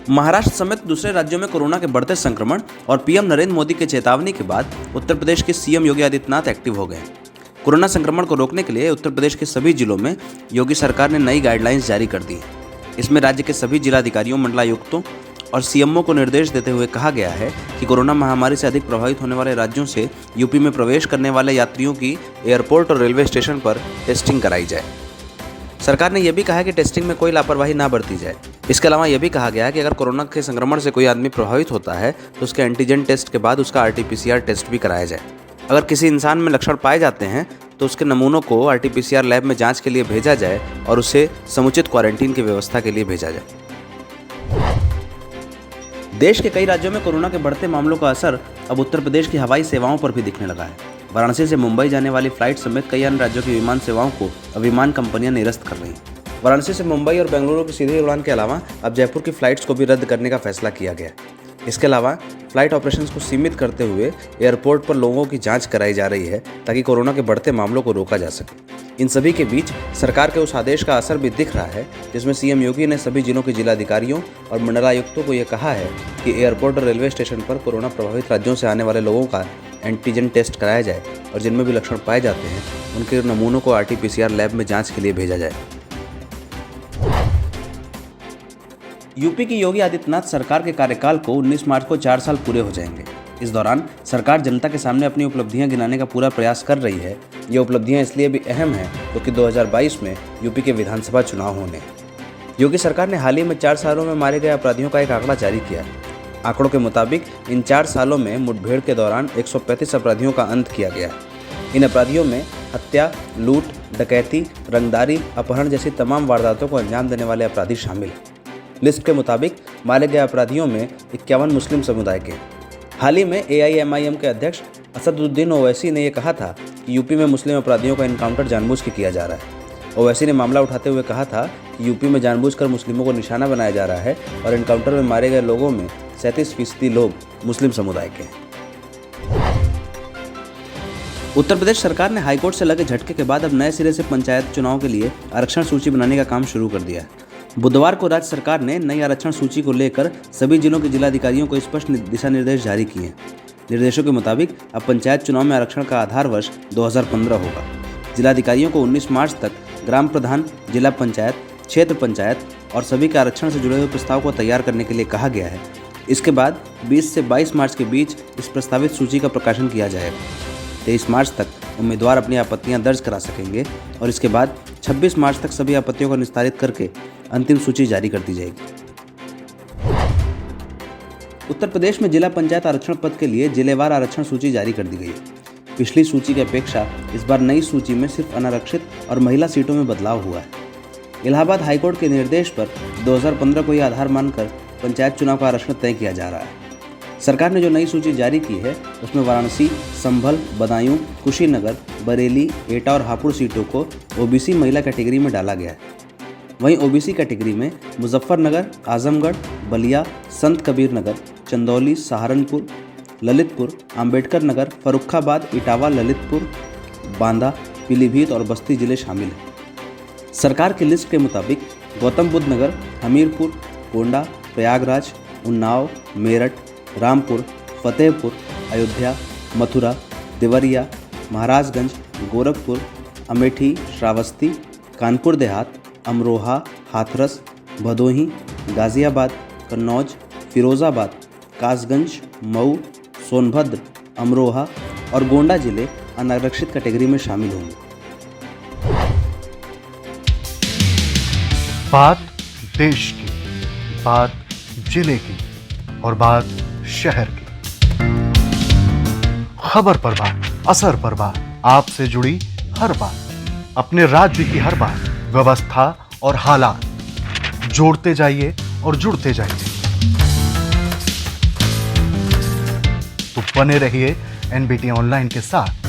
महाराष्ट्र समेत दूसरे राज्यों में कोरोना के बढ़ते संक्रमण और पीएम नरेंद्र मोदी के चेतावनी के बाद उत्तर प्रदेश के सीएम योगी आदित्यनाथ एक्टिव हो गए हैं। कोरोना संक्रमण को रोकने के लिए उत्तर प्रदेश के सभी जिलों में योगी सरकार ने नई गाइडलाइंस जारी कर दी है। इसमें राज्य के सभी जिलाधिकारियों, मंडलायुक्तों और सीएमओ को निर्देश देते हुए कहा गया है कि कोरोना महामारी से अधिक प्रभावित होने वाले राज्यों से यूपी में प्रवेश करने वाले यात्रियों की एयरपोर्ट और रेलवे स्टेशन पर टेस्टिंग कराई जाए। सरकार ने यह भी कहा है कि टेस्टिंग में कोई लापरवाही ना बरती जाए। इसके अलावा यह भी कहा गया है कि अगर कोरोना के संक्रमण से कोई आदमी प्रभावित होता है तो उसके एंटीजन टेस्ट के बाद उसका RT-PCR टेस्ट भी कराया जाए। अगर किसी इंसान में लक्षण पाए जाते हैं तो उसके नमूनों को RT-PCR लैब में जांच के लिए भेजा जाए और उसे समुचित क्वारंटीन की व्यवस्था के लिए भेजा जाए। देश के कई राज्यों में कोरोना के बढ़ते मामलों का असर अब उत्तर प्रदेश की हवाई सेवाओं पर भी दिखने लगा है। वाराणसी से मुंबई जाने वाली फ्लाइट समेत कई अन्य राज्यों की विमान सेवाओं को अब विमान कंपनियां निरस्त कर रही हैं। वाराणसी से मुंबई और बेंगलुरु की सीधी उड़ान के अलावा अब जयपुर की फ्लाइट्स को भी रद्द करने का फैसला किया गया। इसके अलावा फ्लाइट ऑपरेशंस को सीमित करते हुए एयरपोर्ट पर लोगों की जांच कराई जा रही है ताकि कोरोना के बढ़ते मामलों को रोका जा सके। इन सभी के बीच सरकार के उस आदेश का असर भी दिख रहा है जिसमें सीएम योगी ने सभी जिलों के जिलाधिकारियों और मंडलायुक्तों को यह कहा है कि एयरपोर्ट और रेलवे स्टेशन पर कोरोना प्रभावित राज्यों से आने वाले लोगों का एंटीजन टेस्ट कराया जाए और जिनमें भी लक्षण पाए जाते हैं उनके नमूनों को RT-PCR लैब में जांच के लिए भेजा जाए। यूपी की योगी आदित्यनाथ सरकार के कार्यकाल को 19 मार्च को 4 साल पूरे हो जाएंगे। इस दौरान सरकार जनता के सामने अपनी उपलब्धियां गिनाने का पूरा प्रयास कर रही है। ये उपलब्धियां इसलिए भी अहम हैं क्योंकि 2022 में यूपी के विधानसभा चुनाव होने। योगी सरकार ने हाल ही में 4 सालों में मारे गए अपराधियों का एक आंकड़ा जारी किया। आंकड़ों के मुताबिक इन 4 सालों में मुठभेड़ के दौरान 135 अपराधियों का अंत किया गया। इन अपराधियों में हत्या, लूट, डकैती, रंगदारी, अपहरण जैसी तमाम वारदातों को अंजाम देने वाले अपराधी शामिल हैं। लिस्ट के मुताबिक मारे गए अपराधियों में 51 मुस्लिम समुदाय के। हाल ही में AIMIM के अध्यक्ष असदुद्दीन ओवैसी ने यह कहा था कि यूपी में मुस्लिम अपराधियों का इनकाउंटर जानबूझ के किया जा रहा है। ओवैसी ने मामला उठाते हुए कहा था कि यूपी में जानबूझकर मुस्लिमों को निशाना बनाया जा रहा है और इनकाउंटर में मारे गए लोगों में 37% लोग मुस्लिम समुदाय के हैं। उत्तर प्रदेश सरकार ने हाईकोर्ट से लगे झटके के बाद अब नए सिरे से पंचायत चुनाव के लिए आरक्षण सूची बनाने का काम शुरू कर दिया है। बुधवार को राज्य सरकार ने नई आरक्षण सूची को लेकर सभी जिलों के जिलाधिकारियों को स्पष्ट दिशा निर्देश जारी किए हैं। निर्देशों के मुताबिक अब पंचायत चुनाव में आरक्षण का आधार वर्ष 2015 होगा। जिलाधिकारियों को 19 मार्च तक ग्राम प्रधान, जिला पंचायत, क्षेत्र पंचायत और सभी के आरक्षण से जुड़े हुए प्रस्ताव को तैयार करने के लिए कहा गया है। इसके बाद 20 से 22 मार्च के बीच इस प्रस्तावित सूची का प्रकाशन किया जाएगा। 23 मार्च तक उम्मीदवार अपनी आपत्तियां दर्ज करा सकेंगे और इसके बाद 26 मार्च तक सभी आपत्तियों को निस्तारित करके अंतिम सूची जारी कर दी जाएगी। उत्तर प्रदेश में जिला पंचायत आरक्षण पद के लिए जिलेवार आरक्षण सूची जारी कर दी गई है। पिछली सूची की अपेक्षा इस बार नई सूची में सिर्फ अनारक्षित और महिला सीटों में बदलाव हुआ है। इलाहाबाद हाईकोर्ट के निर्देश पर 2015 को यह आधार मानकर पंचायत चुनाव का आरक्षण तय किया जा रहा है। सरकार ने जो नई सूची जारी की है उसमें वाराणसी, संभल, बदायूं, कुशीनगर, बरेली, एटा और हापुड़ सीटों को OBC महिला कैटेगरी में डाला गया है। वहीं OBC कैटेगरी में मुजफ्फरनगर, आजमगढ़, बलिया, संत कबीर नगर, चंदौली, सहारनपुर, ललितपुर, अंबेडकर नगर, फर्रुखाबाद, इटावा, ललितपुर, बांदा, पीलीभीत और बस्ती जिले शामिल हैं। सरकार की लिस्ट के मुताबिक गौतम बुद्ध नगर, हमीरपुर, गोंडा, प्रयागराज, उन्नाव, मेरठ, रामपुर, फतेहपुर, अयोध्या, मथुरा, देवरिया, महाराजगंज, गोरखपुर, अमेठी, श्रावस्ती, कानपुर देहात, अमरोहा, हाथरस, भदोही, गाजियाबाद, कन्नौज, फिरोजाबाद, कासगंज, मऊ, सोनभद्र, अमरोहा और गोंडा जिले अनारक्षित कैटेगरी में शामिल होंगे। बात देश की, बात जिले की और बात शहर की। खबर पर बात, असर पर बात, आपसे जुड़ी हर बात, अपने राज्य की हर बात, व्यवस्था और हालात, जोड़ते जाइए और जुड़ते जाइए। तो बने रहिए NBT ऑनलाइन के साथ।